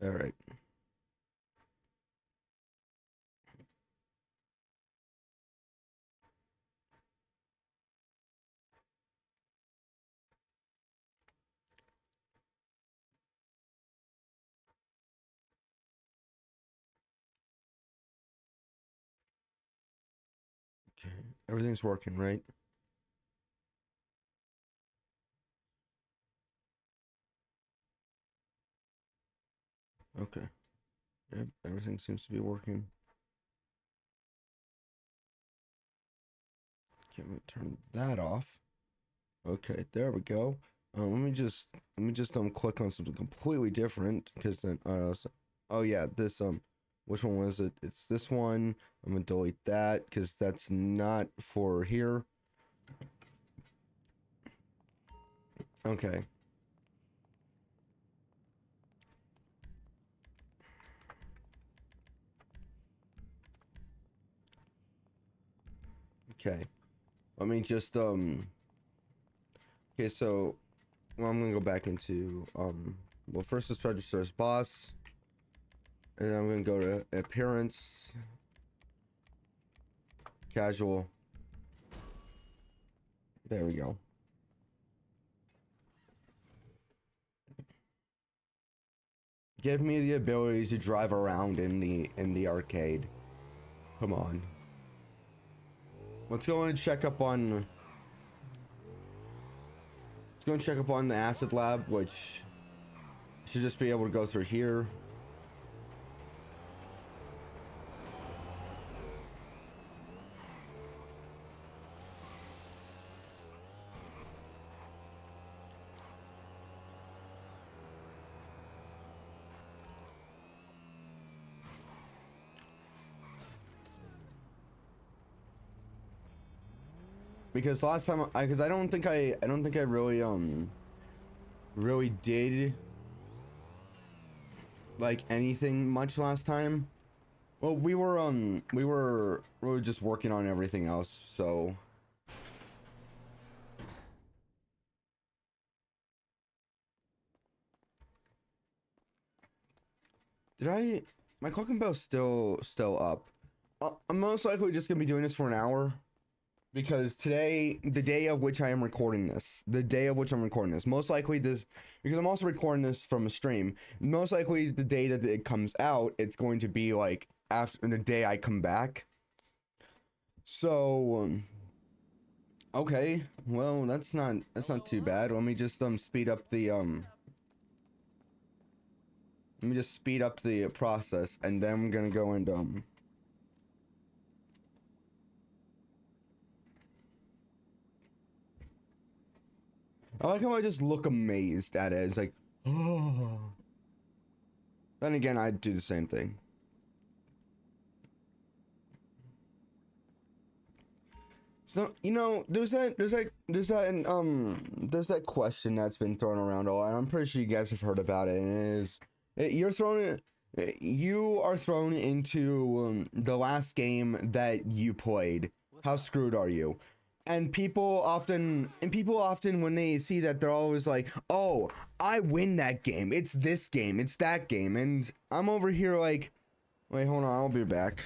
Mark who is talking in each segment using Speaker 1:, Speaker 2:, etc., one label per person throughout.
Speaker 1: All right. Okay. Everything's working, right? Okay. Yep. Everything seems to be working. Can we turn that off? Okay, there we go. Let me just click on something completely different because then oh yeah, this which one was it? It's this one. I'm gonna delete that because that's not for here. Okay. Okay. Let me just okay, so well, I'm gonna go back into well, first let's register as boss, and then I'm gonna go to appearance, casual. There we go. Give me the ability to drive around in the arcade. Come on. Let's go and check up on. Let's go and check up on the acid lab, which should just be able to go through here. Because last time, because I don't think I really did like anything much last time. Well, we were just working on everything else, so. Did I? My clocking bell's still up. I'm most likely just gonna be doing this for an hour because today, the day of which I am recording this, most likely this, because I'm also recording this from a stream. Most likely the day that it comes out, it's going to be like after the day I come back. So, okay, well that's not too bad. Let me just speed up the let me just speed up the process, and then I'm gonna go and I like how I just look amazed at it. It's like, oh. Then again, I'd do the same thing. So, there's that question that's been thrown around a lot. I'm pretty sure you guys have heard about it. And it is, you are thrown into the last game that you played. How screwed are you? And people often, when they see that, they're always like, "Oh, I win that game. It's this game. It's that game." And I'm over here like, "Wait, hold on. I'll be back."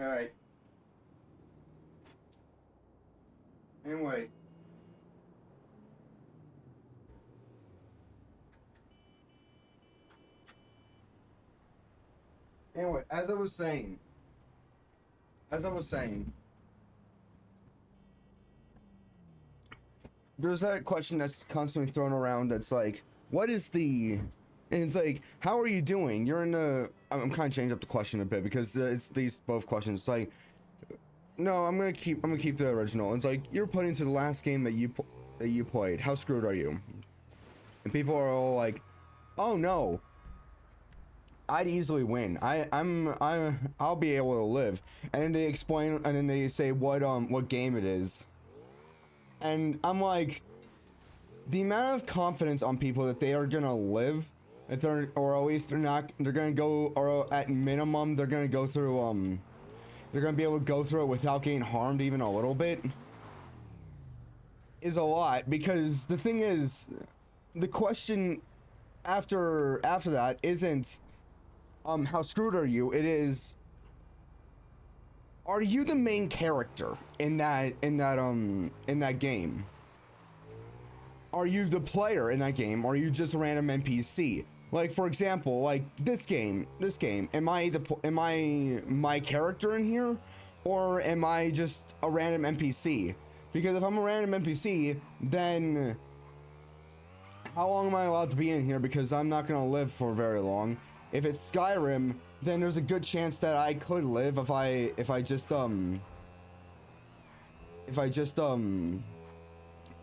Speaker 1: All right. Anyway. Anyway, as I was saying, there's that question that's constantly thrown around that's like, what is the, and it's like, how are you doing? You're in the, I'm kind of changing up the question a bit because it's these both questions. It's like, no, I'm gonna keep the original. It's like, you're put into the last game that you played. How screwed are you? And people are all like, oh no, I'd easily win. I'll be able to live. And then they explain, and then they say what game it is. And I'm like, the amount of confidence on people that they are gonna live, if they're, or at least they're gonna go, or at minimum they're gonna go through they're gonna be able to go through it without getting harmed even a little bit, is a lot. Because the thing is, the question after that isn't how screwed are you? It is, are you the main character in that game? Are you the player in that game, or are you just a random NPC? Like, for example, like this game, am I my character in here, or am I just a random NPC? Because if I'm a random NPC, then how long am I allowed to be in here? Because I'm not gonna live for very long. If it's Skyrim, then there's a good chance that I could live if I just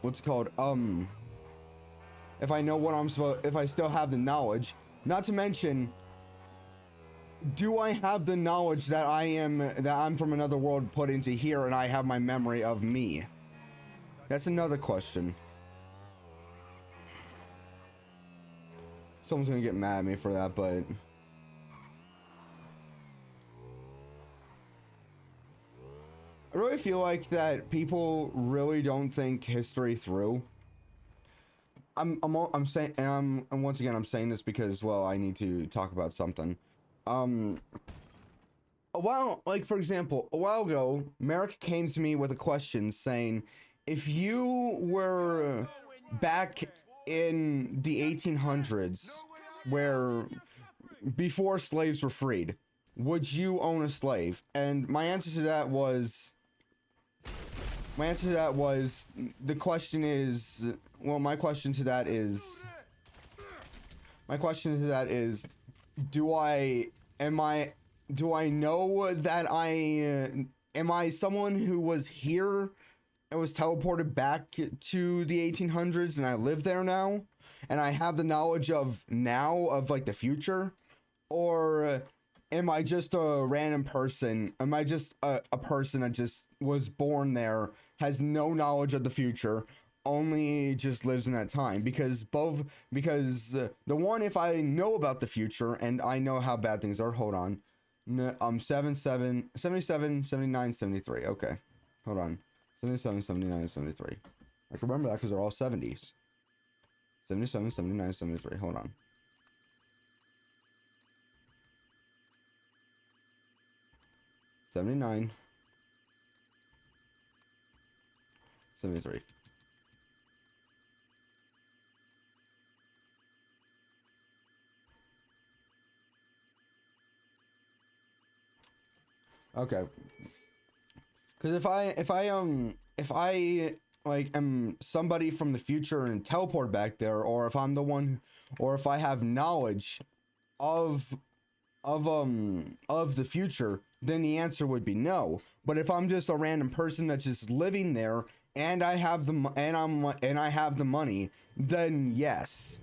Speaker 1: what's it called, if I know what I'm supposed, if I still have the knowledge. Not to mention, do I have the knowledge that I'm from another world put into here, and I have my memory of me? That's another question. Someone's gonna get mad at me for that, but I really feel like that people really don't think history through. I'm saying, and once again I'm saying this because, well, I need to talk about something. For example, a while ago, Merrick came to me with a question saying, if you were back in the 1800s, where before slaves were freed, would you own a slave? And my answer to that was, my question to that is, do I know that am I someone who was here and was teleported back to the 1800s and I live there now and I have the knowledge of like the future? Or am I just a random person? Am I just a person that just was born there, has no knowledge of the future, only just lives in that time? Because the one, if I know about the future and I know how bad things are, hold on. 77, 79, 73. Okay. Hold on. 77, 79, 73. I can remember that because they're all 70s. 77, 79, 73. Hold on. 79. 73. Okay. Because if I like am somebody from the future and teleport back there, or if I'm the one, or if I have knowledge of the future, then the answer would be no. But if I'm just a random person that's just living there and I have the I have the money, then yes.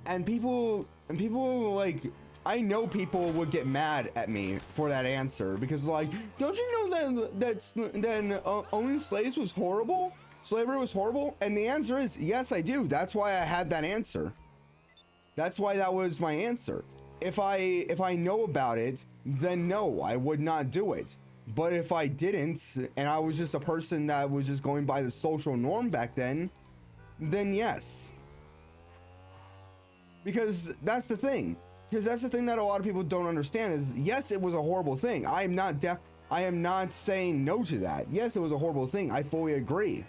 Speaker 1: And people like, I know people would get mad at me for that answer, because like, don't you know that owning slaves was horrible? Slavery was horrible? And the answer is yes, I do. That's why I had that answer. That's why that was my answer. If I know about it, then no, I would not do it. But if I didn't, and I was just a person that was just going by the social norm back then yes. Because that's the thing. Because that's the thing that a lot of people don't understand is, yes, it was a horrible thing. I am not saying no to that. Yes, it was a horrible thing. I fully agree.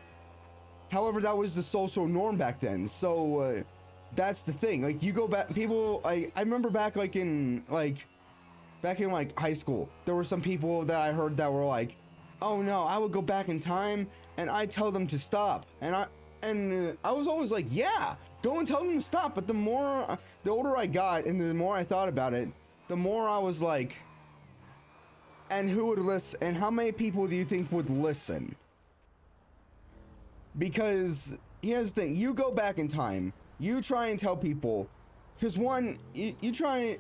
Speaker 1: However, that was the social norm back then. So that's the thing. Like, you go back, people, I remember back like in like high school, there were some people that I heard that were like, oh no, I would go back in time and I tell them to stop. And I was always like, yeah, go and tell them to stop. But the older I got and the more I thought about it, the more I was like, and who would listen? And how many people do you think would listen? Because here's the thing, you go back in time, you try and tell people, because you try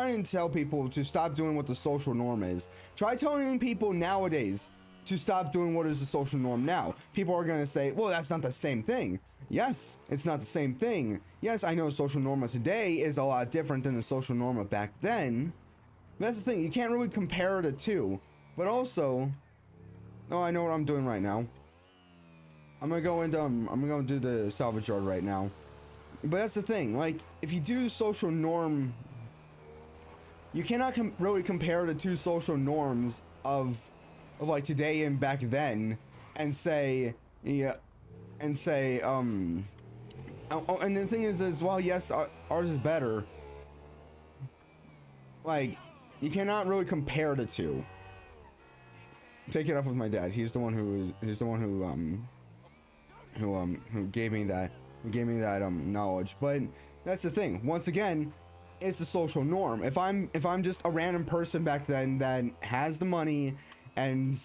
Speaker 1: and tell people to stop doing what the social norm is. Try telling people nowadays to stop doing what is the social norm now. People are going to say, well, that's not the same thing. Yes, it's not the same thing. Yes, I know social norm of today is a lot different than the social norm of back then. That's the thing, you can't really compare the two. But also, oh, I know what I'm doing right now. I'm gonna go into I'm gonna do the salvage yard right now. But that's the thing, like, if you do social norm, you cannot really compare the two social norms of like today and back then, and say, yeah, and say, oh, and the thing is well, yes, ours is better. Like, you cannot really compare the two. Take it up with my dad. He's the one who gave me that knowledge. But that's the thing. Once again, it's the social norm. If I'm just a random person back then that has the money and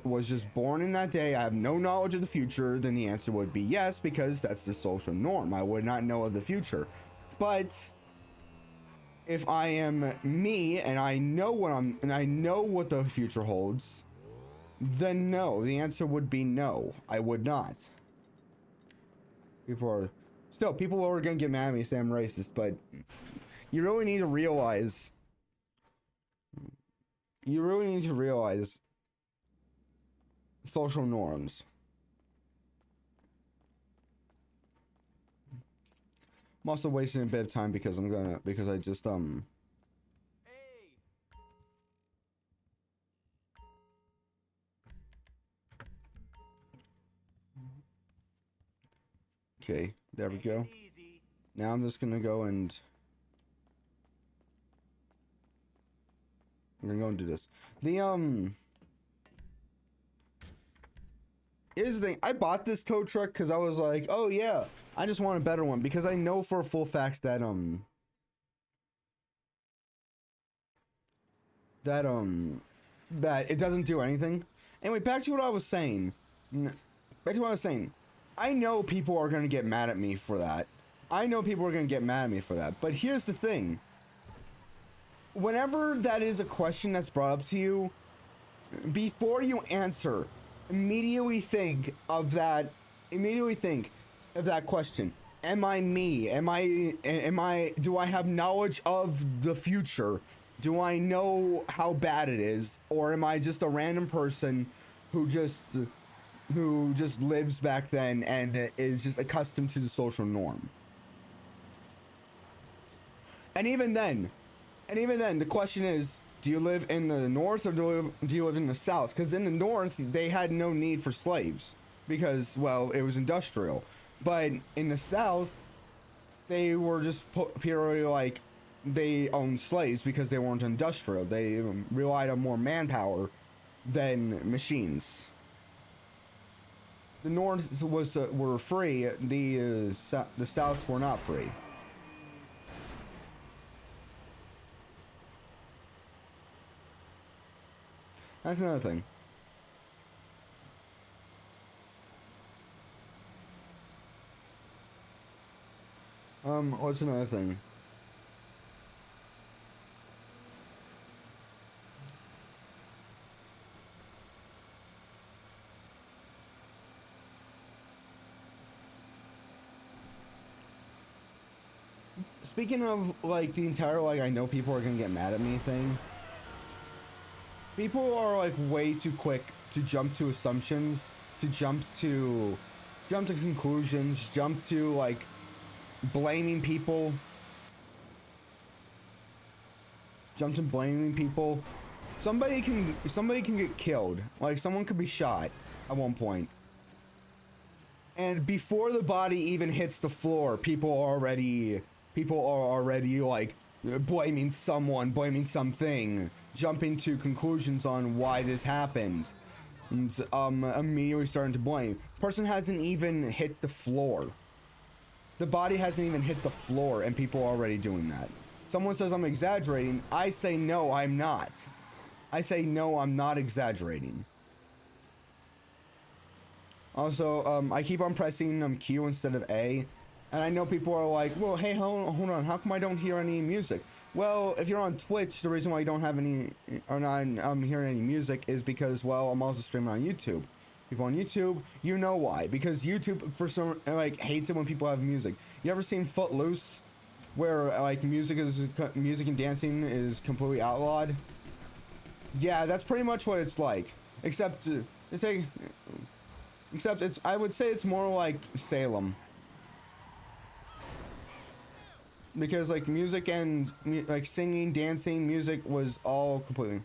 Speaker 1: was just born in that day, I have no knowledge of the future, then the answer would be yes, because that's the social norm. I would not know of the future. But if I am me and I know what the future holds, then no. The answer would be no. I would not. People are gonna get mad at me saying I'm racist, but you really need to realize social norms. I'm also wasting a bit of time because I just okay, there we go. Now I'm just gonna go and I'm gonna go and do this. Here's the thing, I bought this tow truck because I was like, oh yeah, I just want a better one, because I know for a full fact that that it doesn't do anything. Anyway, back to what I was saying. I know people are gonna get mad at me for that. But here's the thing. Whenever that is a question that's brought up to you, before you answer, immediately think of that question. Am I me? Do I have knowledge of the future? Do I know how bad it is? Or am I just a random person who just lives back then and is just accustomed to the social norm? And even then, the question is, do you live in the north or do you live in the south? Because in the north, they had no need for slaves because, well, it was industrial. But in the south, they were just purely like, they owned slaves because they weren't industrial. They relied on more manpower than machines. The north were free. The south were not free. That's another thing. What's another thing? Speaking of, like, the entire, like, I know people are gonna get mad at me thing. People are, like, way too quick to jump to assumptions, to jump to conclusions, jump to, like, blaming people. somebody can get killed. Like someone could be shot at one point. And before the body even hits the floor, people are already like blaming someone, blaming something, jumping to conclusions on why this happened. And immediately starting to blame. Person hasn't even hit the floor. The body hasn't even hit the floor and people are already doing that. Someone says I'm exaggerating. I say no, I'm not. I say no, I'm not exaggerating. Also, I keep on pressing Q instead of A. And I know people are like, well, hey, hold on. How come I don't hear any music? Well, if you're on Twitch, the reason why you don't have any, or not hearing any music is because, well, I'm also streaming on YouTube. People on YouTube, you know why. Because YouTube, for some, like, hates it when people have music. You ever seen Footloose? Where, like, music and dancing is completely outlawed? Yeah, that's pretty much what it's like. Except I would say it's more like Salem. Because like music and like singing, dancing, music was all completely.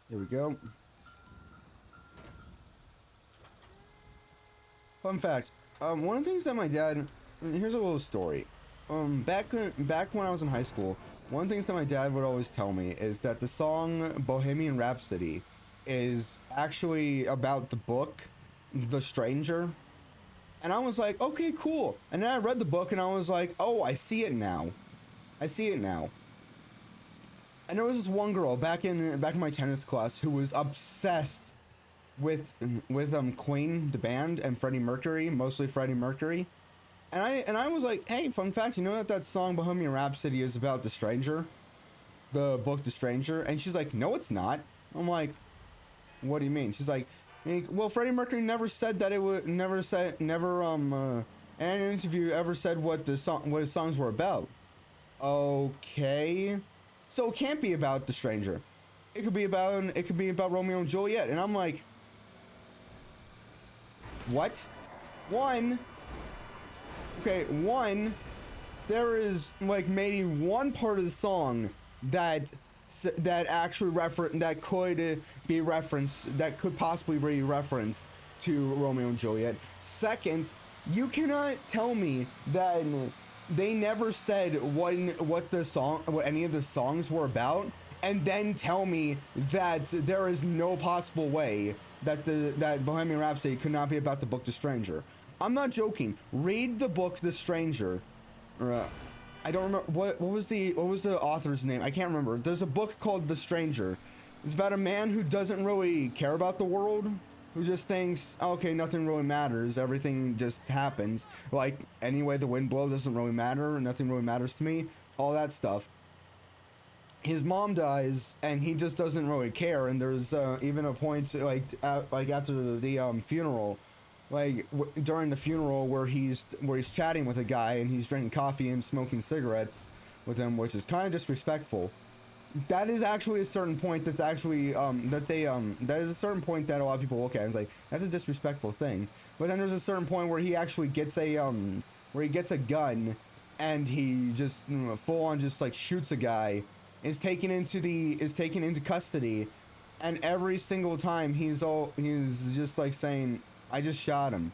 Speaker 1: Here we go. Fun fact. One of the things that my dad, here's a little story. Back when I was in high school, one of the things that my dad would always tell me is that the song Bohemian Rhapsody is actually about the book, The Stranger. And I was like, okay, cool. And then I read the book and I was like, oh, I see it now. I see it now. And there was this one girl back in my tennis class who was obsessed with Queen, the band, and Freddie Mercury, mostly Freddie Mercury. And I was like, hey, fun fact, you know that song Bohemian Rhapsody is about The Stranger? The book The Stranger? And she's like, no, it's not. I'm like, what do you mean? She's like, well, Freddie Mercury never said that it would, in an interview ever said what his songs were about. Okay. So it can't be about The Stranger. It could be about Romeo and Juliet. And I'm like, what? One, there is like maybe one part of the song that actually that could possibly be reference to Romeo and Juliet. Second, you cannot tell me that they never said what any of the songs were about, and then tell me that there is no possible way that Bohemian Rhapsody could not be about the book The Stranger. I'm not joking. Read the book The Stranger. I don't remember what was the author's name. I can't remember. There's a book called The Stranger. It's about a man who doesn't really care about the world, who just thinks, okay, nothing really matters. Everything just happens. Like, any way the wind blows doesn't really matter. Nothing really matters to me. All that stuff. His mom dies, and he just doesn't really care. And there's even a point, like after the funeral, like during the funeral, where he's chatting with a guy, and he's drinking coffee and smoking cigarettes with him, which is kind of disrespectful. That is actually a certain point that's actually that is a certain point that a lot of people look at and it's like, that's a disrespectful thing. But then there's a certain point where he actually gets a gun, and he just full on just like shoots a guy, is taken into custody, and every single time he's just like saying, I just shot him.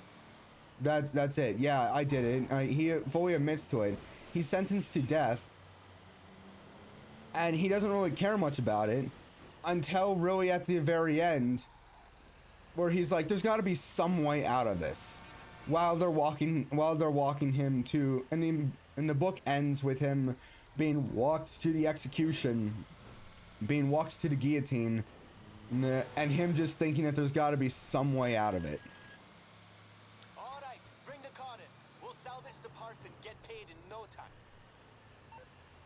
Speaker 1: That's it. Yeah, I did it. He fully admits to it. He's sentenced to death. And he doesn't really care much about it until really at the very end, where he's like, there's got to be some way out of this. While they're walking him to, and the book ends with him being walked to the execution, being walked to the guillotine, and him just thinking that there's got to be some way out of it.
Speaker 2: All right, bring the car in. We'll salvage the parts and get paid in no time.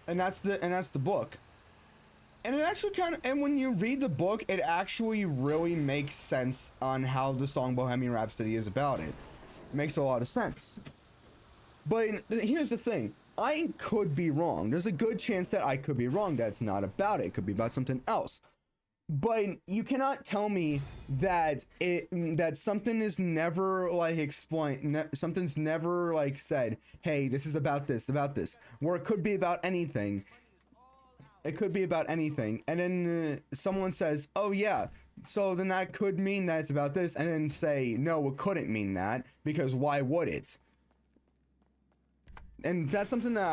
Speaker 1: And that's the book. And it actually and when you read the book, it actually really makes sense on how the song Bohemian Rhapsody is about it. It makes a lot of sense. But here's the thing. I could be wrong. There's a good chance that I could be wrong. That's not about it. It could be about something else. But you cannot tell me that that something is never like explained. Something's never like said, hey, this is about this, where it could be about anything. It could be about anything. And then someone says, oh yeah, so then that could mean that it's about this. And then say, no, it couldn't mean that, because why would it? And that's something that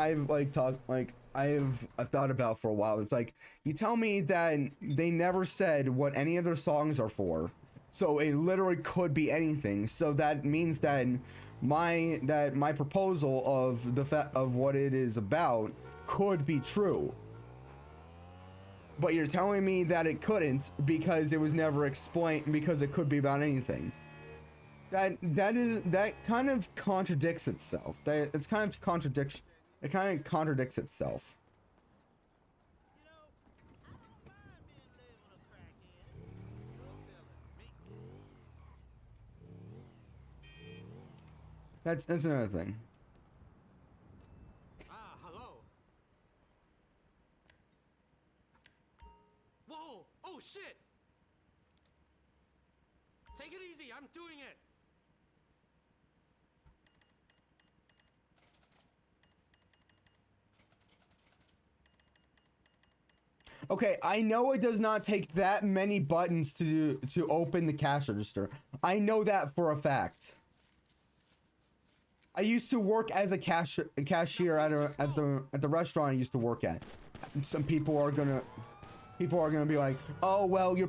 Speaker 1: I've thought about for a while. It's like, you tell me that they never said what any of their songs are for, so it literally could be anything. So that means that my proposal of what it is about could be true. But you're telling me that it couldn't because it was never explained, because it could be about anything. That kind of contradicts itself. It kind of contradicts itself. That's another thing.
Speaker 3: Hello. Whoa! Oh shit! Take it easy, I'm doing it!
Speaker 1: Okay, I know it does not take that many buttons to open the cash register. I know that for a fact. I used to work as a cashier at the restaurant I used to work at. Some people are gonna be like, oh well, we're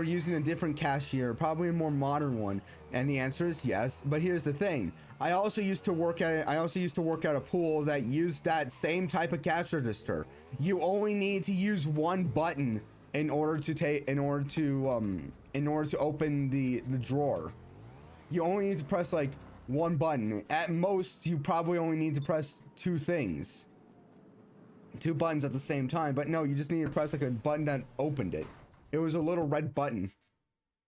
Speaker 1: using a different cashier, probably a more modern one. And the answer is yes. But here's the thing. I also used to work at a pool that used that same type of cash register. You only need to use one button in order to open the drawer. You only need to press like one button. At most, you probably only need to press two buttons at the same time. But no, you just need to press like a button that opened it. It was a little red button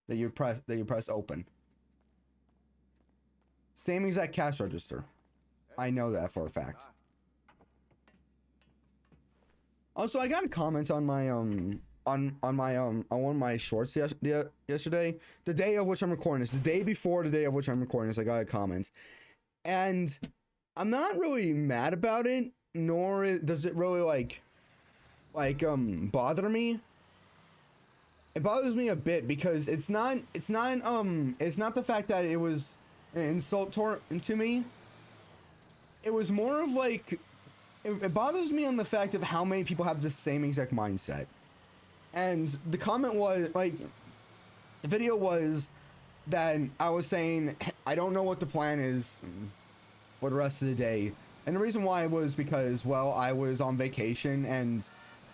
Speaker 1: that you press open. Same exact cash register. I know that for a fact. Also, I got a comment on my on one of my shorts yesterday. The day of which I'm recording this, the day before the day of which I'm recording this, I got a comment, and I'm not really mad about it, nor does it really bother me. It bothers me a bit because it's not the fact that it was an insult to me. It was more of like, it bothers me on the fact of how many people have the same exact mindset. And the comment was like, the video was that I was saying I don't know what the plan is for the rest of the day. And the reason why was because, well, I was on vacation, and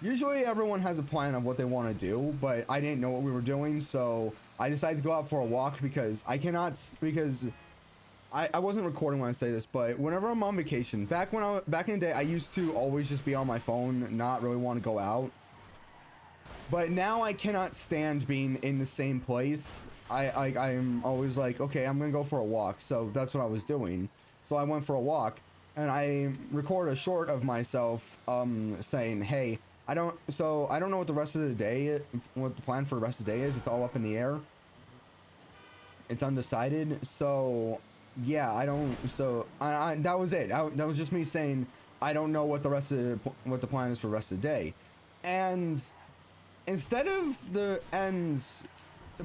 Speaker 1: usually everyone has a plan of what they want to do, but I didn't know what we were doing, so I decided to go out for a walk because I wasn't recording when I say this, but whenever I'm on vacation, back in the day, I used to always just be on my phone, not really want to go out. But now I cannot stand being in the same place. I'm always like, okay, I'm gonna go for a walk. So that's what I was doing. So I went for a walk, and I recorded a short of myself saying, hey, I don't know what the rest of the day, what the plan for the rest of the day is. It's all up in the air. It's undecided. So yeah, that was it. That was just me saying I don't know what the plan is for the rest of the day. And instead of the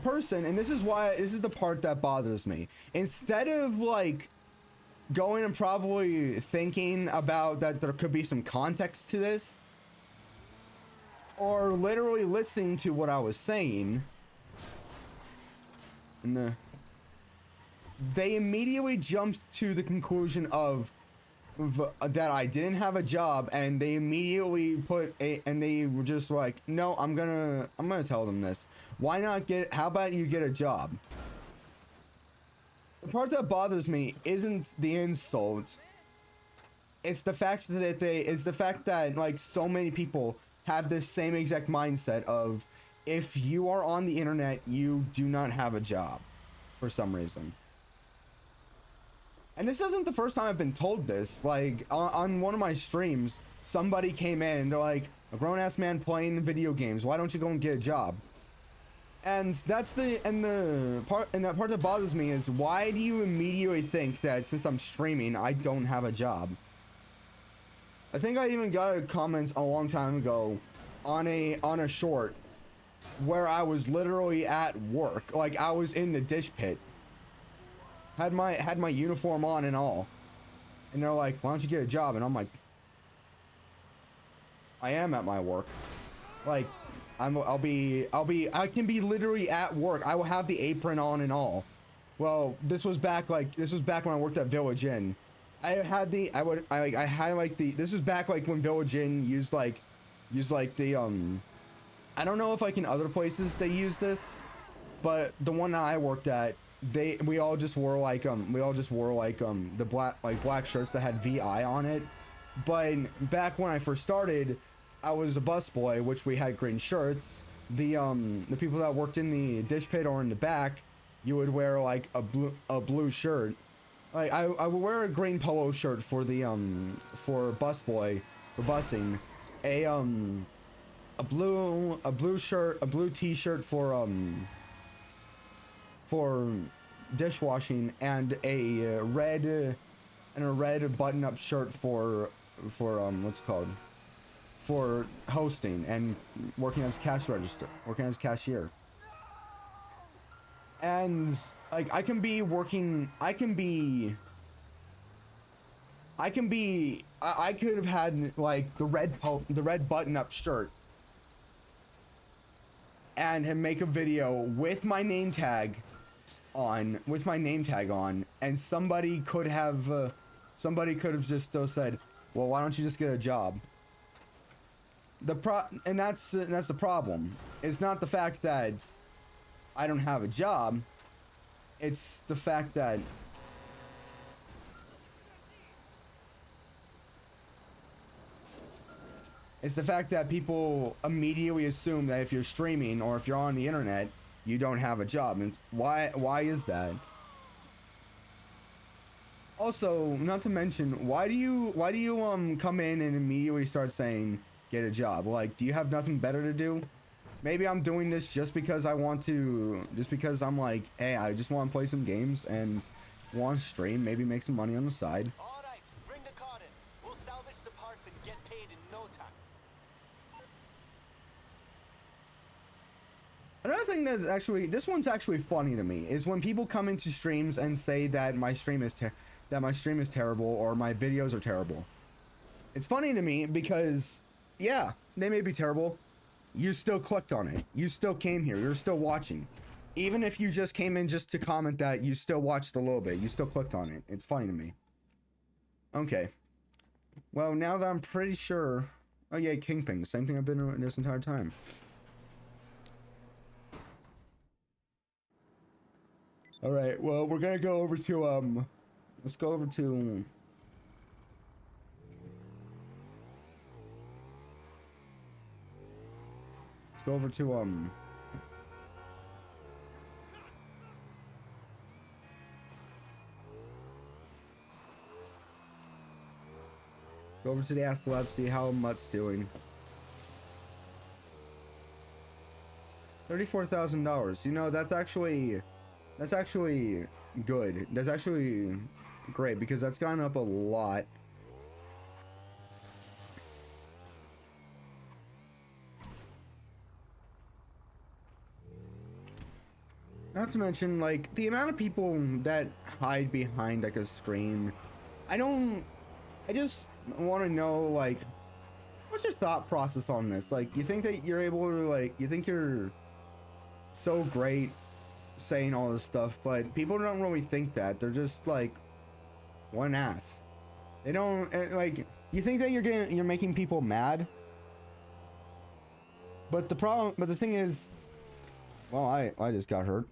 Speaker 1: person, and this is the part that bothers me, instead of like going and probably thinking about that there could be some context to this, or literally listening to what I was saying, and they immediately jumped to the conclusion of that I didn't have a job, and they immediately and they were just like, no, I'm gonna tell them this. How about you get a job? The part that bothers me isn't the insult. It's the fact that like so many people have this same exact mindset of, if you are on the internet, you do not have a job for some reason. And this isn't the first time I've been told this. Like, on one of my streams, somebody came in and they're like, a grown-ass man playing video games, why don't you go and get a job? And that's the part that bothers me is, why do you immediately think that since I'm streaming, I don't have a job? I think I even got a comment a long time ago on a short where I was literally at work, like I was in the dish pit, had my uniform on and all, and they're like, why don't you get a job? And I'm like, I am at my work. Like, I can be literally at work. I will have the apron on and all. Well, this was back when I worked at Village Inn. This was back like when Village Inn used like the I don't know if like in other places they use this, but the one that I worked at, we all just wore the black shirts that had VI on it. But back when I first started, I was a busboy, which we had green shirts. The people that worked in the dish pit or in the back, you would wear like a blue shirt. Like I would wear a green polo shirt for the for busboy for busing, a blue shirt, a blue t-shirt for dishwashing, and a red button-up shirt for what's it called, for hosting and working as cashier. And like I could have had like the red button-up shirt and make a video with my name tag on, and somebody could have just still said, well, why don't you just get a job? And that's the problem. It's not the fact that I don't have a job. It's the fact that people immediately assume that if you're streaming or if you're on the internet, you don't have a job. And why is that? Also, not to mention, why do you come in and immediately start saying get a job? Like, do you have nothing better to do? Maybe I'm doing this just because I'm like, hey, I just want to play some games and want to stream, maybe make some money on the side.
Speaker 2: All right, bring the cart in. We'll salvage the parts and get paid in no time.
Speaker 1: Another thing this one's actually funny to me is when people come into streams and say that my stream is terrible or my videos are terrible. It's funny to me because, yeah, they may be terrible. You still clicked on it. You still came here. You're still watching. Even if you just came in just to comment that, you still watched a little bit. You still clicked on it. It's funny to me. Okay. Well, now that I'm pretty sure... Oh, yeah, Kingpin. Same thing I've been doing this entire time. Alright, well, we're gonna go over to, let's go over to... Go over to go over to the Ask Lab, see how Mutt's doing. $34,000. You know, that's actually good. That's actually great because that's gone up a lot. Not to mention, like, the amount of people that hide behind, like, a screen. I just want to know, like, what's your thought process on this? Like, you think that you're able to, like, you think you're so great saying all this stuff, but people don't really think that. They're just, like, one ass. They don't, like, you think that you're making people mad? But the thing is, well, I just got hurt.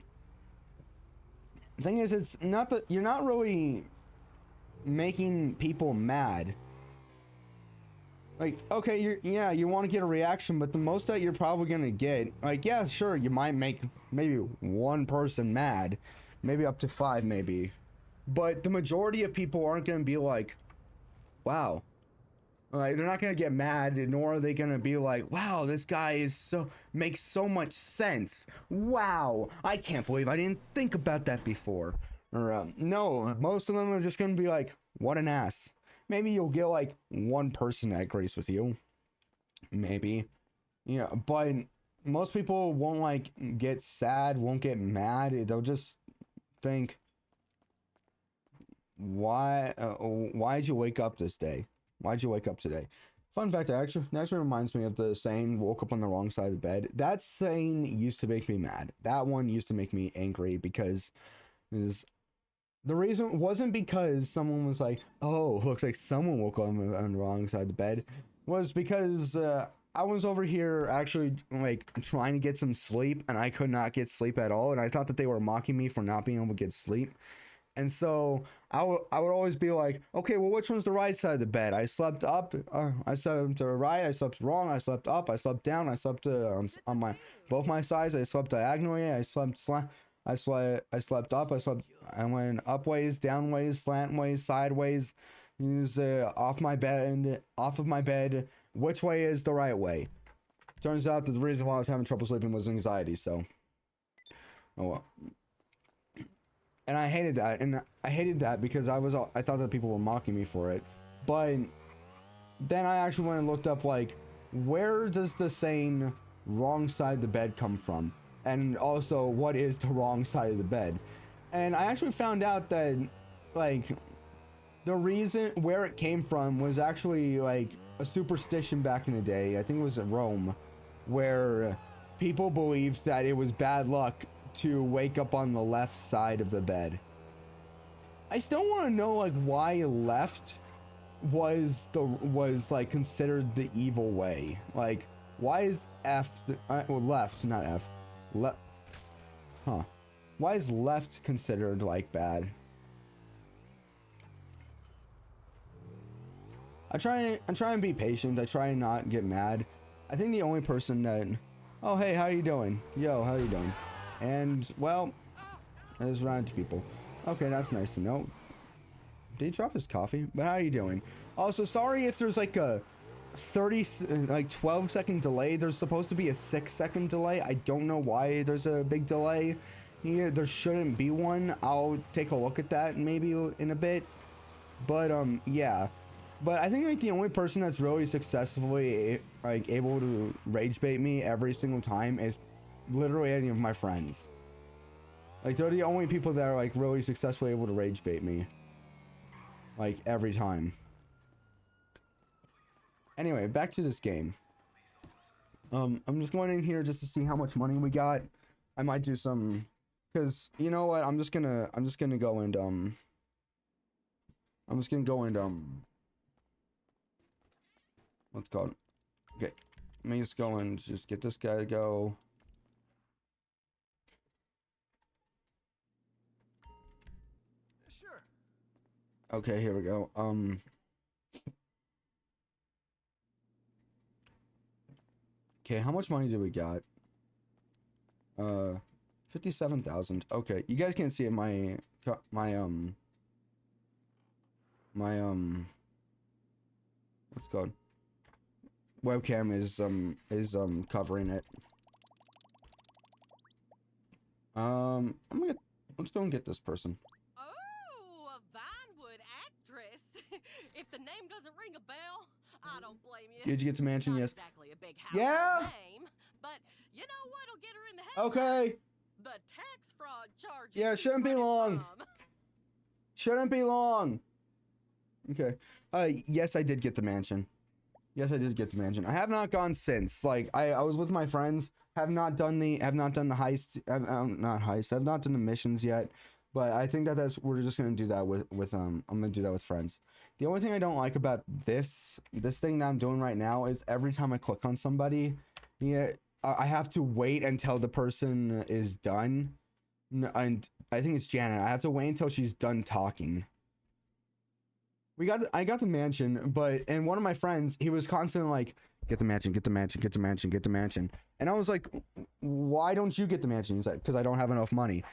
Speaker 1: The thing is, it's not that you're not really making people mad. Like, okay, you want to get a reaction, but the most that you're probably gonna get, like, yeah, sure, you might make maybe one person mad, maybe up to 5, maybe. but the majority of people aren't gonna be like, wow. Like, they're not gonna get mad, nor are they gonna be like, wow, this guy makes so much sense. Wow, I can't believe I didn't think about that before. Or no, most of them are just gonna be like, what an ass. Maybe you'll get like one person that agrees with you. Maybe. Yeah, but most people won't like get sad, won't get mad. They'll just think, why'd you wake up this day? Why'd you wake up today? Fun fact, that actually reminds me of the saying, woke up on the wrong side of the bed. That saying used to make me mad. That one used to make me angry because the reason wasn't because someone was like, oh, looks like someone woke up on the wrong side of the bed. Was because I was over here actually like trying to get some sleep and I could not get sleep at all. And I thought that they were mocking me for not being able to get sleep. And so I would always be like, okay, well, which one's the right side of the bed? I slept up, I slept to the right, I slept wrong, I slept up, I slept down, I slept on both my sides, I slept diagonally, I slept up, I went up ways, down ways, slant ways, sideways, off of my bed. Which way is the right way? Turns out that the reason why I was having trouble sleeping was anxiety, so. Oh well. And I hated that, because I thought that people were mocking me for it. But then I actually went and looked up, like, where does the saying wrong side of the bed come from? And also, what is the wrong side of the bed? And I actually found out that, like, the reason where it came from was actually, like, a superstition back in the day. I think it was in Rome, where people believed that it was bad luck to wake up on the left side of the bed. I still want to know like why left was like considered the evil way. Like why is left, not F, left, huh? Why is left considered like bad? I try and be patient. I try and not get mad. I think the only person that, oh hey, how you doing? Yo, how you doing? And, well, I just ran into people. Okay, that's nice to know. Did he drop his coffee? But how are you doing? Also, sorry if there's like a 12-second delay. There's supposed to be a 6-second delay. I don't know why there's a big delay. Yeah, there shouldn't be one. I'll take a look at that maybe in a bit. But, yeah. But I think like the only person that's really successfully like able to rage bait me every single time is literally any of my friends. Like they're the only people that are like really successfully able to rage bait me like every time. Anyway, back to this game. I'm just going in here just to see how much money we got. I might do some, because you know what, I'm just gonna go and what's it called? Okay, let me just go and just get this guy to go.
Speaker 2: Sure.
Speaker 1: Okay, here we go. Okay, how much money do we got? 57,000. Okay, you guys can't see it. My what's it called? Webcam is covering it. Let's go and get this person.
Speaker 4: Oh, a Vinewood actress. If the name doesn't ring a bell, I don't blame you.
Speaker 1: Did you get the mansion?
Speaker 4: Not
Speaker 1: Yes.
Speaker 4: exactly a big house
Speaker 1: Yeah.
Speaker 4: name, but you know what'll get her in the headlines?
Speaker 1: Okay.
Speaker 4: The tax fraud charges.
Speaker 1: Yeah,
Speaker 4: she's
Speaker 1: shouldn't be
Speaker 4: running
Speaker 1: long.
Speaker 4: from.
Speaker 1: Shouldn't be long. Okay. Yes, I did get the mansion. Yes, I did get the mansion. I have not gone since. Like, I was with my friends. Have not done the heist. Not heist. I've not done the missions yet. But I think that we're just gonna do that with I'm gonna do that with friends. The only thing I don't like about this thing that I'm doing right now is every time I click on somebody, yeah, I have to wait until the person is done. And I think it's Janet. I have to wait until she's done talking. I got the mansion, and one of my friends, he was constantly like, get the mansion, get the mansion, get the mansion, get the mansion. And I was like, why don't you get the mansion? He's like, because I don't have enough money.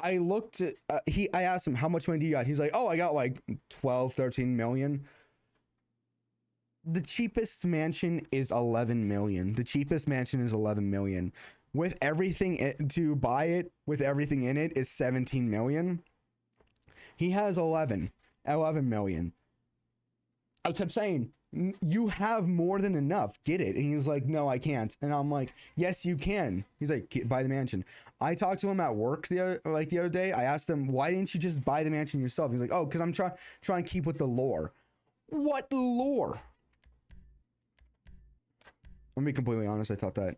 Speaker 1: I looked at I asked him how much money do you got. He's like, oh, I got like 12, 13 million. The cheapest mansion is 11 million. The cheapest mansion is 11 million. With everything to buy it, with everything in it, is 17 million. He has 11 million. I kept saying, you have more than enough. Get it. And he was like, no, I can't. And I'm like, yes, you can. He's like, buy the mansion. I talked to him at work the other day. I asked him, why didn't you just buy the mansion yourself? He's like, oh, because I'm trying to keep with the lore. What lore? Let me be completely honest. I thought that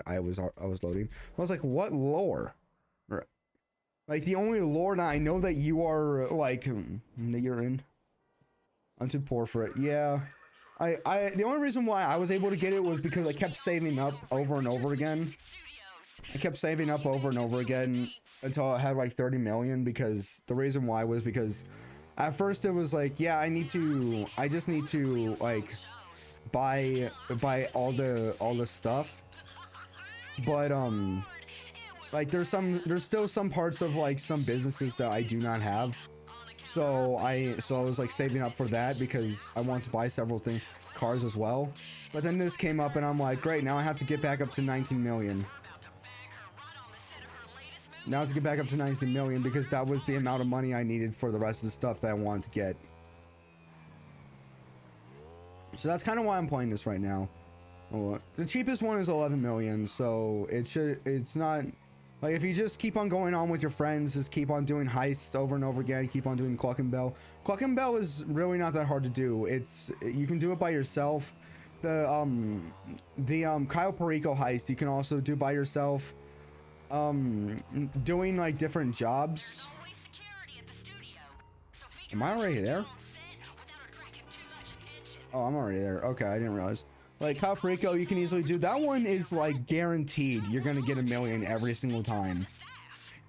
Speaker 1: I was loading. I was like, what lore? Like, the only lore that I know that you are like that you're in. I'm too poor for it. Yeah. The only reason why I was able to get it was because I kept saving up over and over again. I kept saving up over and over again until I had like 30 million, because the reason why was because at first it was like, yeah, I just need to like buy all the stuff. But like there's still some parts of like some businesses that I do not have. So I was like saving up for that because I want to buy several cars as well. But then this came up and I'm like, great, now I have to get back up to 19 million. Now to get back up to 19 million because that was the amount of money I needed for the rest of the stuff that I wanted to get. So that's kind of why I'm playing this right now. Oh, the cheapest one is 11 million, so it's not like, if you just keep on going on with your friends, just keep on doing heists over and over again, keep on doing Cluck and Bell. Cluck and Bell is really not that hard to do. You can do it by yourself. The Kyle Perico heist you can also do by yourself. Doing like different jobs. Am I already there? Oh, I'm already there. Okay, I didn't realize. Like Kyle Perico, you can easily do that one. Is like guaranteed you're gonna get a million every single time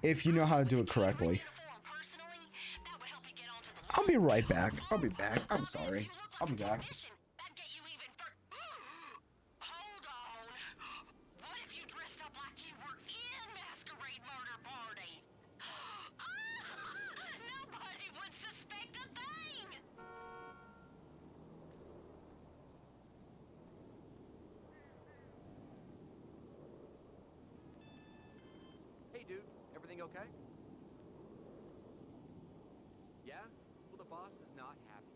Speaker 1: if you know how to do it correctly. I'll be right back. I'll be back. I'm sorry. I'll be back.
Speaker 2: Hey, dude, everything okay? Yeah? Well, the boss is not happy.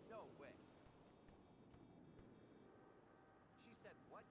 Speaker 2: No way. She said what?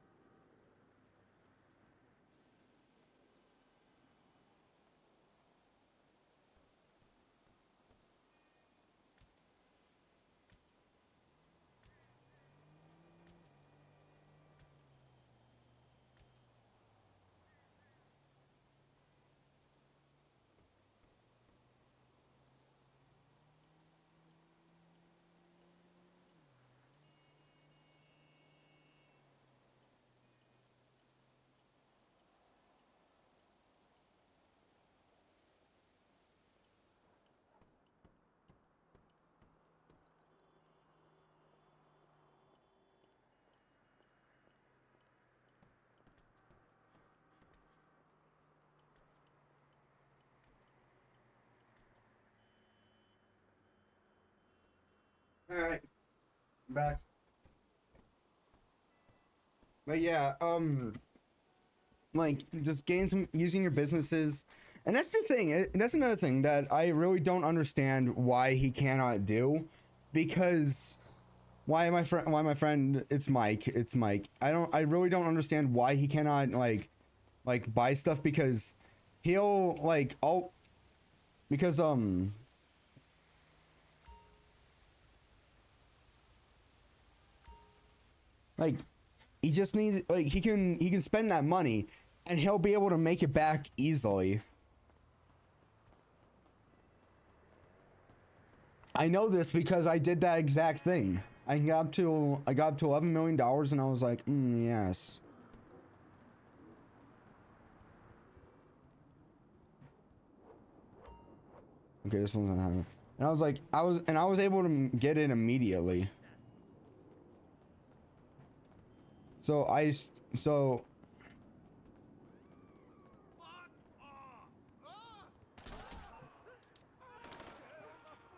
Speaker 1: All right, back. But yeah, like just gain some using your businesses, and that's the thing. That's another thing that I really don't understand why he cannot do, because why my friend? It's Mike. It's Mike. I really don't understand why he cannot like buy stuff, because he'll like because like he just needs, like, he can spend that money and he'll be able to make it back easily. I know this because I did that exact thing. I got up to $11 million and I was like, yes. Okay, this one's not happening. And I was like, I was able to get it immediately. So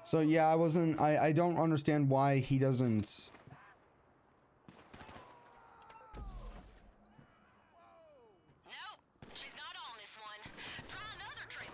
Speaker 1: So yeah, I don't understand why he doesn't.
Speaker 4: Nope, she's not on this one. Try another trailer.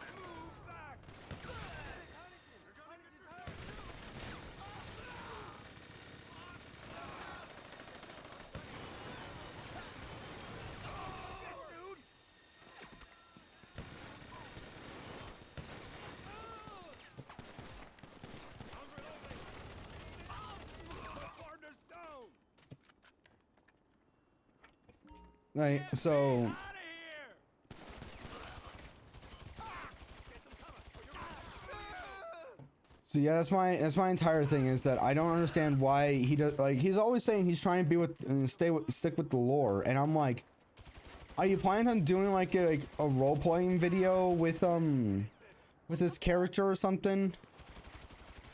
Speaker 1: Like, so yeah, that's my entire thing, is that I don't understand why he does, like, he's always saying he's trying to be with stick with the lore, and I'm like, are you planning on doing like a role-playing video with his character or something?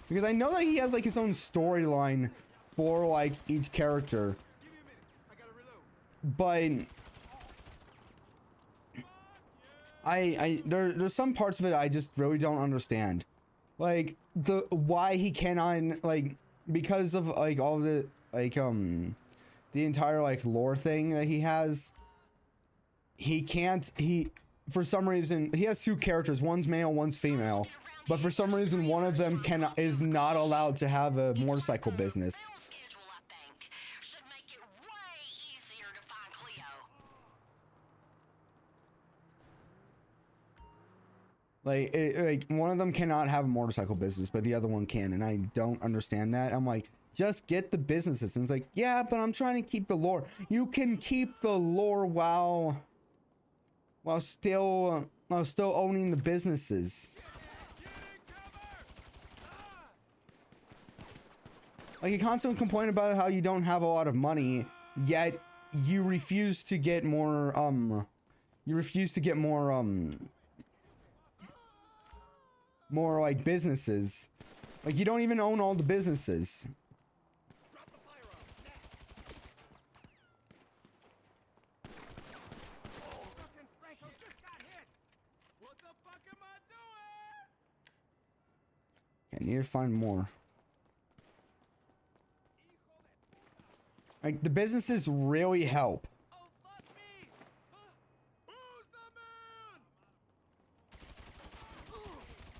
Speaker 1: Because I know that he has like his own storyline for like each character, but there's some parts of it I just really don't understand, like why he cannot, like, because of like all the like the entire like lore thing that he has. He can't, for some reason, he has two characters, one's male, one's female, but for some reason one of them is not allowed to have a motorcycle business.
Speaker 4: Schedule, I think, should make it way easier to find Cleo.
Speaker 1: Like one of them cannot have a motorcycle business, but the other one can, and I don't understand that. I'm like, just get the businesses. And it's like, yeah, but I'm trying to keep the lore. You can keep the lore while still owning the businesses. Like, you constantly complain about how you don't have a lot of money, yet you refuse to get more more like businesses. Like, you don't even own all the businesses. I need to find more. Like, the businesses really help.
Speaker 3: Oh, fuck me!
Speaker 2: Who's the man?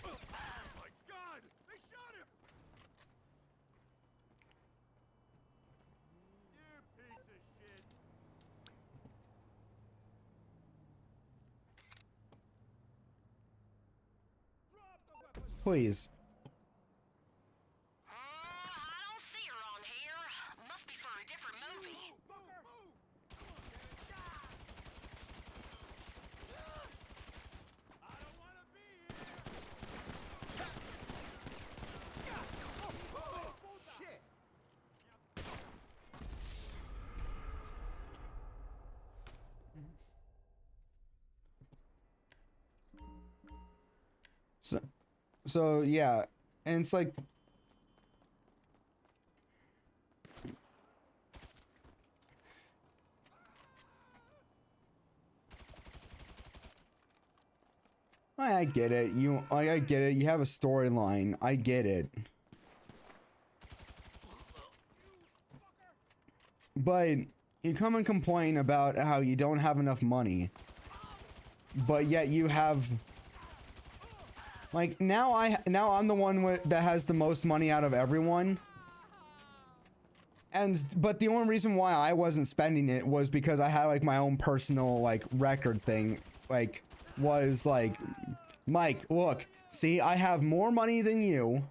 Speaker 2: Oh my God! They shot him! You piece of shit! Drop the weapon!
Speaker 1: Please.
Speaker 4: I don't see her on here. Must be for a different movie.
Speaker 2: I don't want to be here. Shit!
Speaker 1: So yeah, and it's like, I get it. I get it. You have a storyline. I get it. But you come and complain about how you don't have enough money, but yet you have, like, now I'm the one that has the most money out of everyone. But the only reason why I wasn't spending it was because I had like my own personal like record thing, like, was like, Mike, look, see, I have more money than you.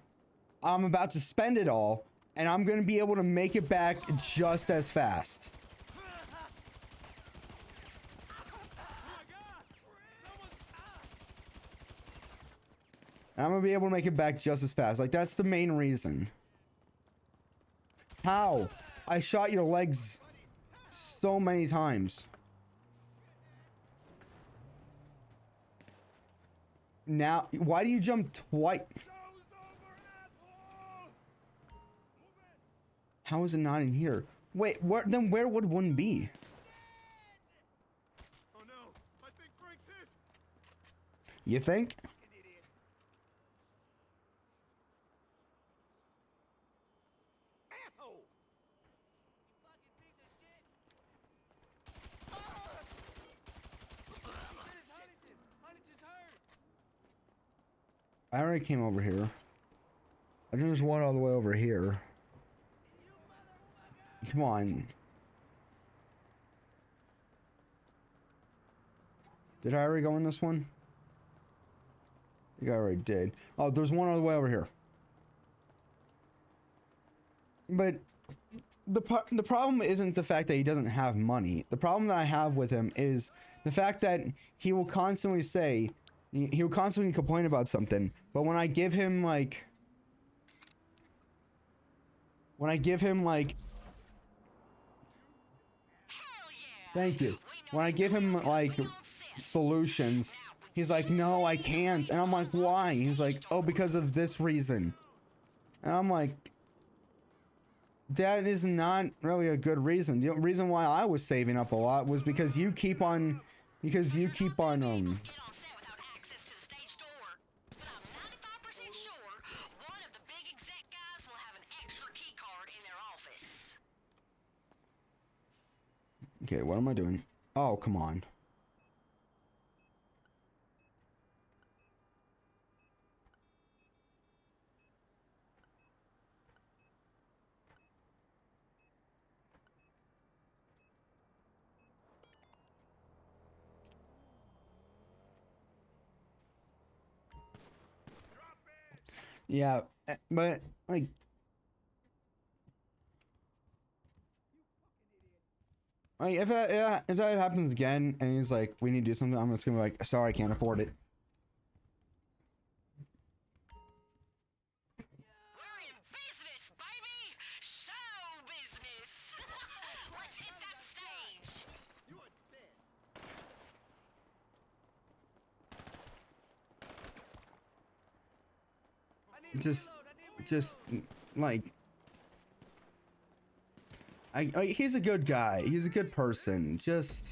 Speaker 1: I'm about to spend it all, and I'm going to be able to make it back just as fast. And I'm going to be able to make it back just as fast. Like, that's the main reason. How? I shot your legs so many times. Now, why do you jump twice? How is it not in here? Wait, then where would one be?
Speaker 2: Oh no! I think Frank's hit.
Speaker 1: You think? I already came over here. I can just walk all the way over here. Come on. Did I already go in this one? I think I already did. Oh, there's one other way over here. But the problem isn't the fact that he doesn't have money. The problem that I have with him is the fact that he will constantly say, he will constantly complain about something. But when I give him like, thank you. When I give him like solutions, he's like, no, I can't. And I'm like, why? He's like, oh, because of this reason. And I'm like, that is not really a good reason. The reason why I was saving up a lot was because you keep on,
Speaker 5: Get on set without access to the stage door. But I'm 95% sure one of the big exec guys will have an extra key card in their office.
Speaker 1: okay, what am I doing? Oh, come on. Yeah, but like, if that happens again, and he's like, "We need to do something," I'm just gonna be like, "Sorry, I can't afford it."
Speaker 5: We're in business, baby! Show business! Let's hit that stage!
Speaker 1: Just like, he's a good guy. He's a good person. Just,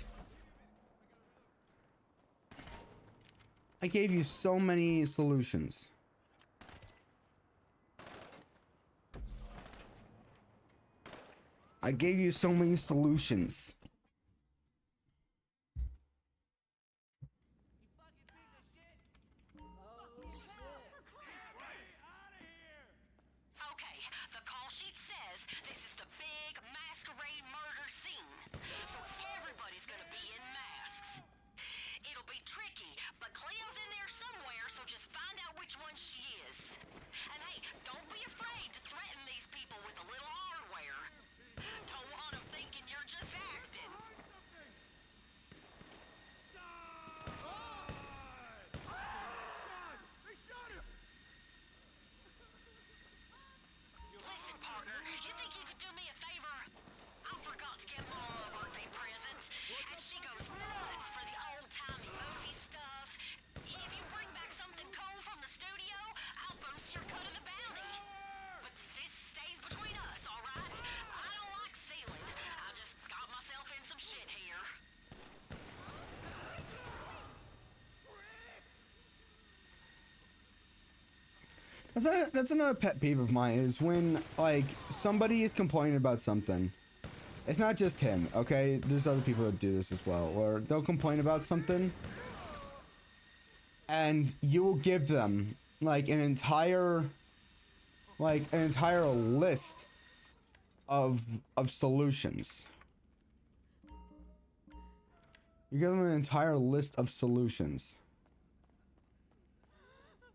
Speaker 1: I gave you so many solutions. I gave you so many solutions.
Speaker 5: Okay, the call sheet says this is the big masquerade murder scene. So everybody's gonna be in masks. It'll be tricky, but Cleo's in there somewhere, so just find out which one she is. And hey, don't be afraid to threaten these people with a little hardware. Don't want them thinking you're just acting. Listen, partner, you think you could do me a favor? I forgot to get Mom a birthday present, and she goes nuts for the old-timey movie stuff. If you bring back something cool from the studio, I'll boost your cut of the bounty. But this stays between us, all right? I don't like stealing. I just got myself in some shit here.
Speaker 1: That's another pet peeve of mine is when like somebody is complaining about something. It's not just him, okay? There's other people that do this as well, or they'll complain about something and you will give them like an entire list of solutions. You give them an entire list of solutions.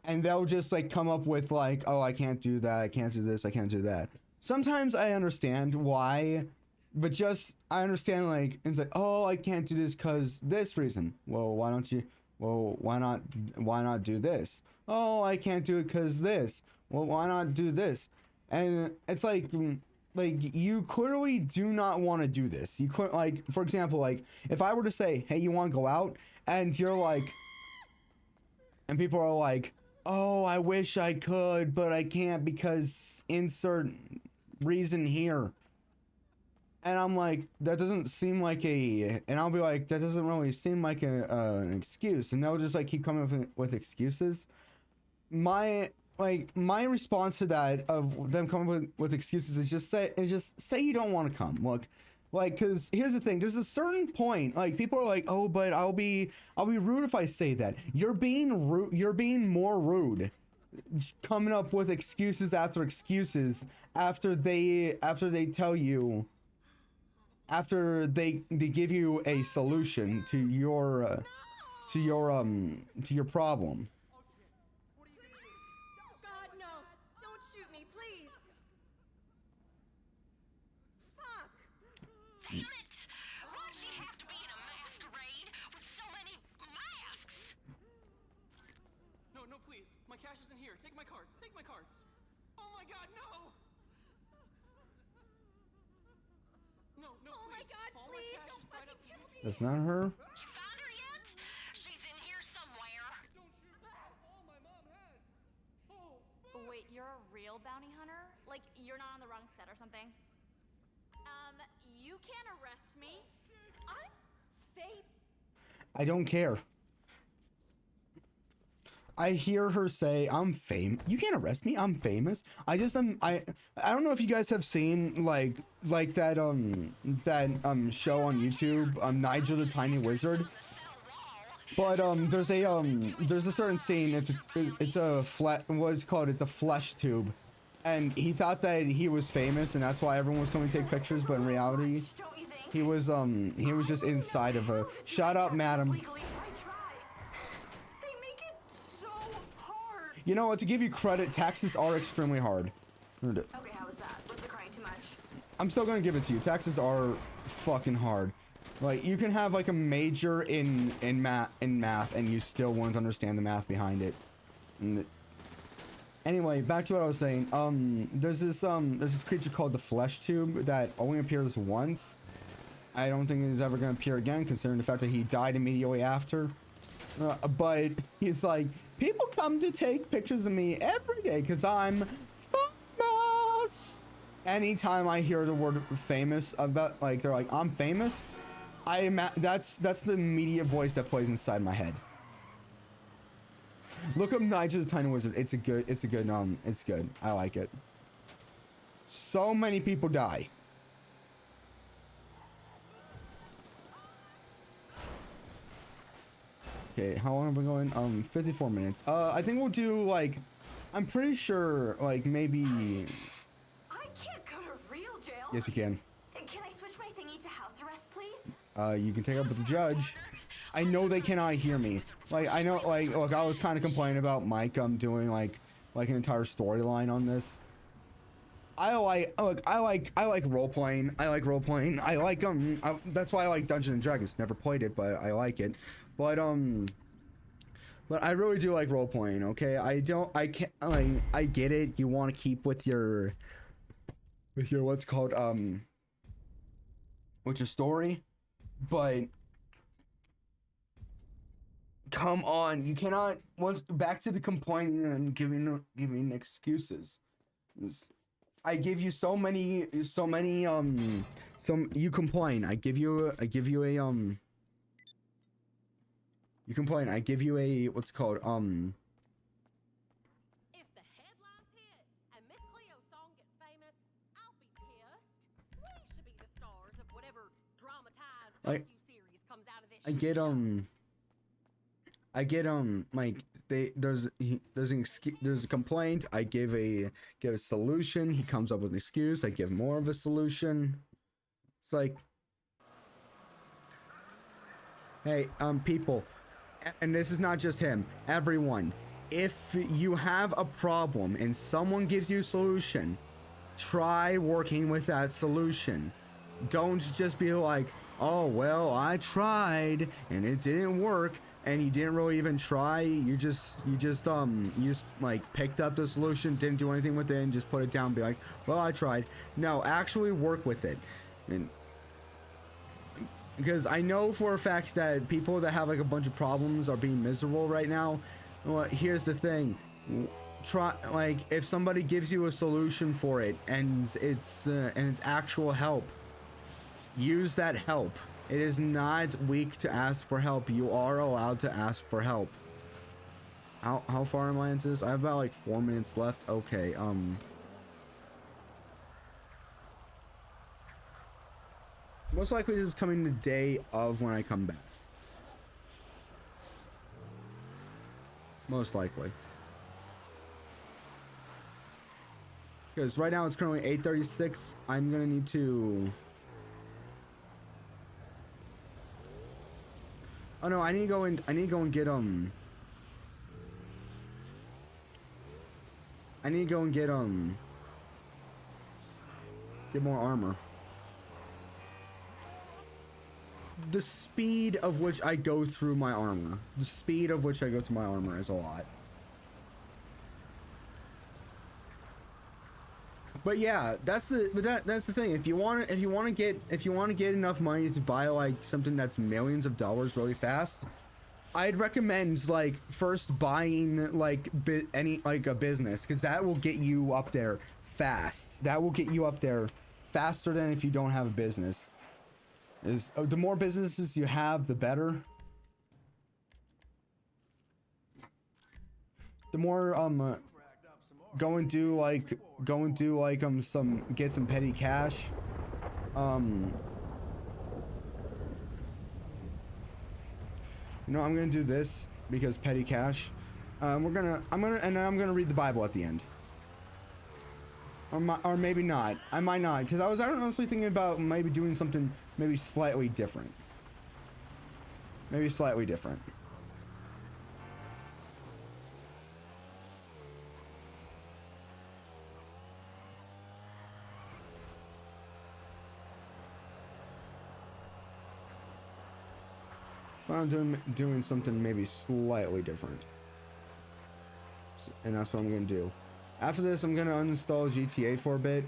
Speaker 1: And they'll just like come up with like, oh, I can't do that, I can't do this, I can't do that. Sometimes I understand why, but just I understand like it's like, oh, I can't do this because this reason. Well, why don't you? Well, why not do this? Oh, I can't do it because this. Well, why not do this? And it's like you clearly do not want to do this. You could like, for example, like if I were to say, hey, you want to go out, and you're like, and people are like, oh, I wish I could, but I can't because insert reason here. And I'm like, that doesn't seem like and I'll be like, that doesn't really seem like an excuse. And they'll just like keep coming with excuses. My response to that of them coming with excuses is just say you don't want to come. Look, like, cause here's the thing, there's a certain point, like people are like, oh, but I'll be rude if I say that. You're being rude, you're being more rude coming up with excuses after excuses after they tell you, after they give you a solution to your problem.
Speaker 4: God, no! Don't shoot me, please! Fuck!
Speaker 5: Damn it! Why'd she have to be in a masquerade with so many masks?
Speaker 3: No, no, please. My cash isn't here. Take my cards. Take my cards. Oh my god, no! No, no,
Speaker 4: Oh my
Speaker 3: please.
Speaker 4: God,
Speaker 3: All
Speaker 4: please,
Speaker 3: my cash
Speaker 4: don't
Speaker 3: is tied up.
Speaker 4: fucking kill me!
Speaker 1: That's not her.
Speaker 5: You found her yet? She's in here somewhere.
Speaker 3: Don't shoot me. All my mom has. Oh,
Speaker 6: Wait, you're a real bounty hunter? Like, you're not on the wrong set or something? You can't arrest me. I'm Faye.
Speaker 1: I don't care. I hear her say, "I'm famous. You can't arrest me. I'm famous." I don't know if you guys have seen like that show on YouTube, Nigel the Tiny Wizard. But there's a certain scene. It's a flesh tube, and he thought that he was famous, and that's why everyone was coming to take pictures. But in reality,
Speaker 6: Don't you think?
Speaker 1: he was just inside of a. Shut up, madam.
Speaker 6: Legally, I tried. They make it so hard.
Speaker 1: You know what? To give you credit, taxes are extremely hard.
Speaker 6: Okay, how was that? Was the crying too much?
Speaker 1: I'm still gonna give it to you. Taxes are fucking hard. Like, you can have like a major in math, and you still won't understand the math behind it. Anyway, back to what I was saying. There's this creature called the Flesh Tube that only appears once. I don't think he's ever gonna appear again, considering the fact that he died immediately after. But he's like, people come to take pictures of me every day because I'm famous. Anytime I hear the word famous, about like they're like, I'm famous, that's the immediate voice that plays inside my head. Look up Nigel the Tiny Wizard. It's good. I like it. So many people die. Okay, how long have we been going? 54 minutes. I think we'll do like, I'm pretty sure like maybe.
Speaker 6: I can't go to real jail.
Speaker 1: Yes, you can.
Speaker 6: Can I switch my thingy to house arrest, please?
Speaker 1: You can take up with the judge. I know they cannot hear me. Like, I know, like, look, I was kind of complaining about Mike doing like an entire storyline on this. I like role playing. I like role playing. I like that's why I like Dungeons and Dragons. Never played it, but I like it. But I really do like role playing. Okay, I get it. You want to keep with your what's called with your story, but come on, you cannot. Once back to the complaining and giving excuses. I give you so many you complain. I give you a you complain. I give you a what's it called
Speaker 4: If the headlines hit and Miss Cleo's song gets famous, I'll be pissed. We should be the stars of whatever dramatized docu-series comes out of this
Speaker 1: I
Speaker 4: shit
Speaker 1: get
Speaker 4: show.
Speaker 1: like there's a complaint. I give a solution. He comes up with an excuse. I give more of a solution. It's like, hey, people, and this is not just him. Everyone, if you have a problem and someone gives you a solution, try working with that solution. Don't just be like, oh well, I tried and it didn't work. And you didn't really even try. You just like picked up the solution, didn't do anything with it, and just put it down and be like, well, I tried. No, actually work with it. And because I know for a fact that people that have like a bunch of problems are being miserable right now. Well, here's the thing. Try, like, if somebody gives you a solution for it and it's actual help, use that help. It is not weak to ask for help. You are allowed to ask for help. How far am I into this? I have about like 4 minutes left. Okay, most likely this is coming the day of when I come back. Most likely. Because right now it's currently 8:36. I'm gonna need to. Oh no, I need to go and get I need to go and get more armor. The speed of which I go through my armor. The speed of which I go through my armor is a lot. But yeah, that's the thing. If you want to get enough money to buy like something that's millions of dollars really fast, I'd recommend like first buying like a business, because that will get you up there fast. That will get you up there faster than if you don't have a business. The more businesses you have, the better. The more go and do like get some petty cash. You know, I'm gonna do this because petty cash. I'm gonna read the Bible at the end. Or maybe not. I might not, because I was honestly thinking about maybe doing something maybe slightly different. Maybe slightly different. But I'm doing something maybe slightly different. And that's what I'm gonna do. After this, I'm gonna uninstall GTA for a bit.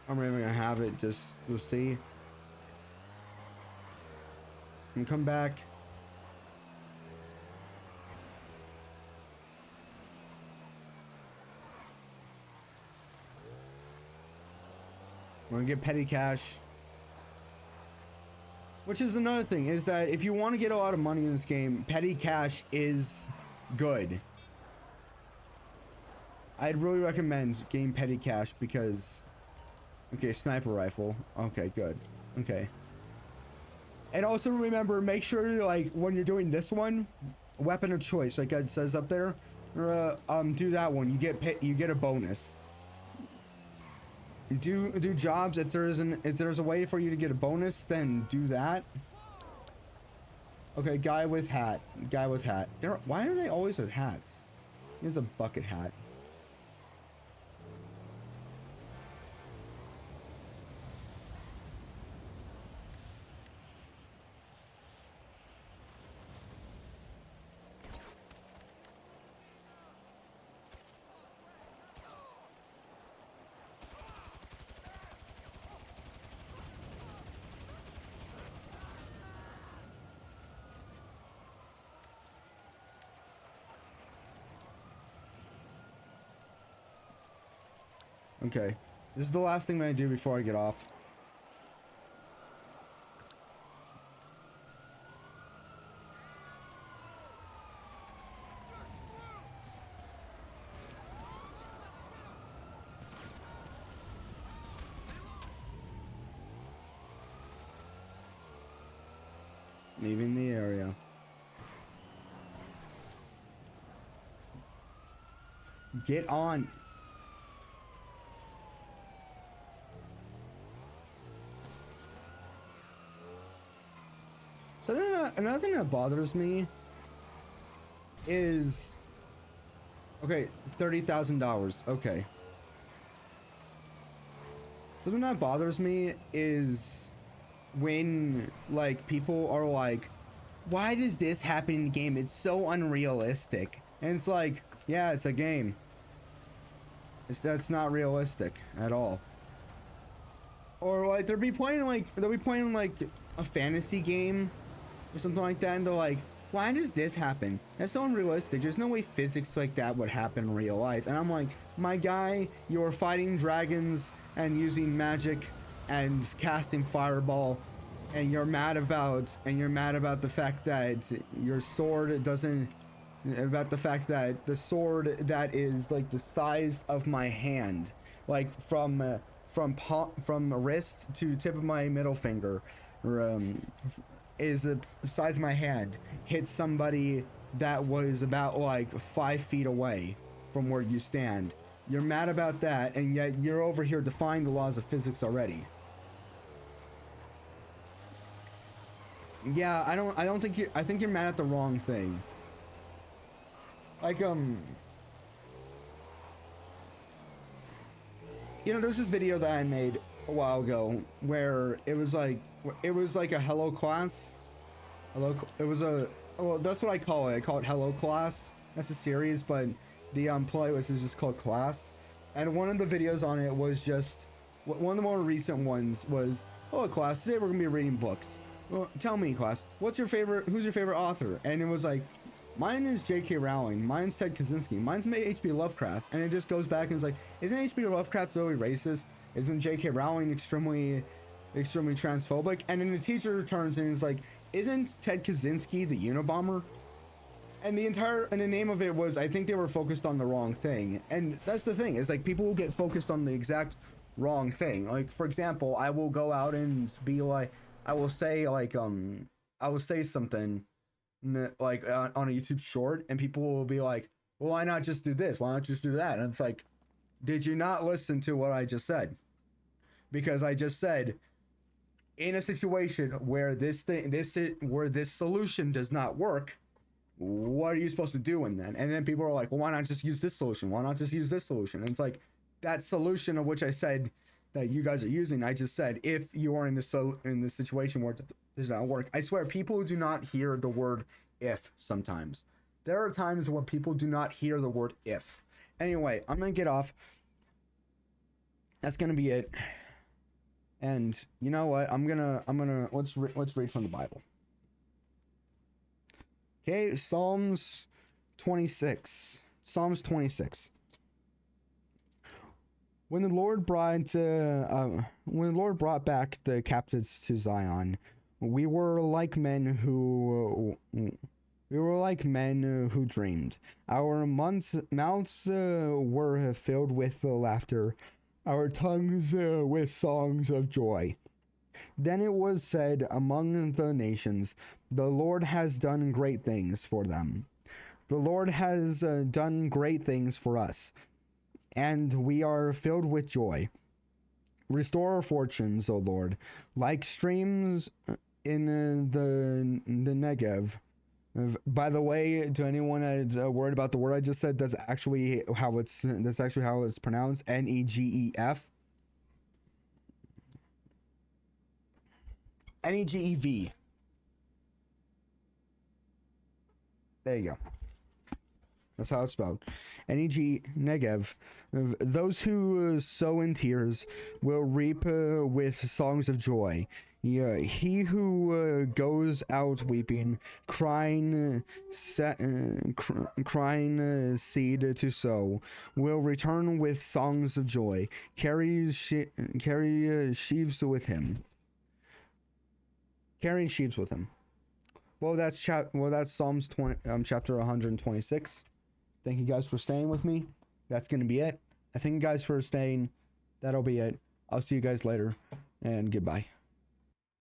Speaker 1: I'm really gonna have it just to see. And come back. I'm gonna get petty cash. Which is another thing, is that if you want to get a lot of money in this game, petty cash is good. I'd really recommend getting petty cash because... Okay, sniper rifle. Okay, good. Okay. And also remember, make sure, like, when you're doing this one, weapon of choice, like it says up there, do that one. You get a bonus. Do jobs. If there's a way for you to get a bonus, then do that. Okay, guy with hat. Guy with hat. Why are they always with hats? Here's a bucket hat. Okay, this is the last thing that I do before I get off. Leaving the area. Get on. So another thing that bothers me is, okay, $30,000. Okay. Something that bothers me is when, like, people are like, why does this happen in the game? It's so unrealistic. And it's like, yeah, it's a game. That's not realistic at all. Or like they'll be playing like a fantasy game or something like that, and they're like, why does this happen? That's so unrealistic. There's no way physics like that would happen in real life. And I'm like, my guy, you're fighting dragons and using magic and casting fireball, and you're mad about the fact that your sword doesn't, about the fact that the sword that is like the size of my hand, like from wrist to tip of my middle finger, is the size of my hand, hit somebody that was about like 5 feet away. from where you stand. You're mad about that, and yet you're over here defying the laws of physics already. Yeah, I don't think I think you're mad at the wrong thing. Like, you know, there's this video that I made a while ago where it was like a hello class. It was a, well, that's what I call it. I call it hello class. That's a series, but the playlist is just called class. And one of the videos on it was just, one of the more recent ones was, "Hello class, today we're gonna be reading books. Well, tell me, class, who's your favorite author?" And it was like, mine is J.K. Rowling, mine's Ted Kaczynski, mine's H.P. Lovecraft. And it just goes back and it's like, isn't H.P. Lovecraft really racist? Isn't J.K. Rowling extremely transphobic? And then the teacher turns and is like, isn't Ted Kaczynski the Unabomber? And the name of it was, I think they were focused on the wrong thing. And that's the thing, is like, people will get focused on the exact wrong thing. Like, for example, I will go out and be like, I will say something like on a YouTube short, and people will be like, well, why not just do this? Why not just do that? And it's like, did you not listen to what I just said? Because I just said, in a situation where this solution does not work, what are you supposed to do in then? And then people are like, well, why not just use this solution? Why not just use this solution? And it's like, that solution of which I said that you guys are using, I just said, if you are in this situation where it does not work. I swear, people do not hear the word if sometimes. There are times when people do not hear the word if. Anyway, I'm gonna get off. That's gonna be it. And you know what? Let's read from the Bible. Okay, Psalms 26. Psalms 26. When the Lord brought back the captives to Zion, we were like men who dreamed. Our mouths were filled with laughter, our tongues with songs of joy. Then it was said among the nations, the Lord has done great things for them. The Lord has done great things for us, and we are filled with joy. Restore our fortunes, O Lord, like streams in the Negev. By the way, to anyone that's worried about the word I just said, that's actually how it's pronounced. Negef. Negev. There you go. That's how it's spelled. Negev. Those who sow in tears will reap with songs of joy. Yeah, he who goes out weeping, crying seed to sow, will return with songs of joy. Carry sheaves with him. Carrying sheaves with him. Well, that's Psalms 20, chapter 126. Thank you guys for staying with me. That's gonna be it. I thank you guys for staying. That'll be it. I'll see you guys later, and goodbye.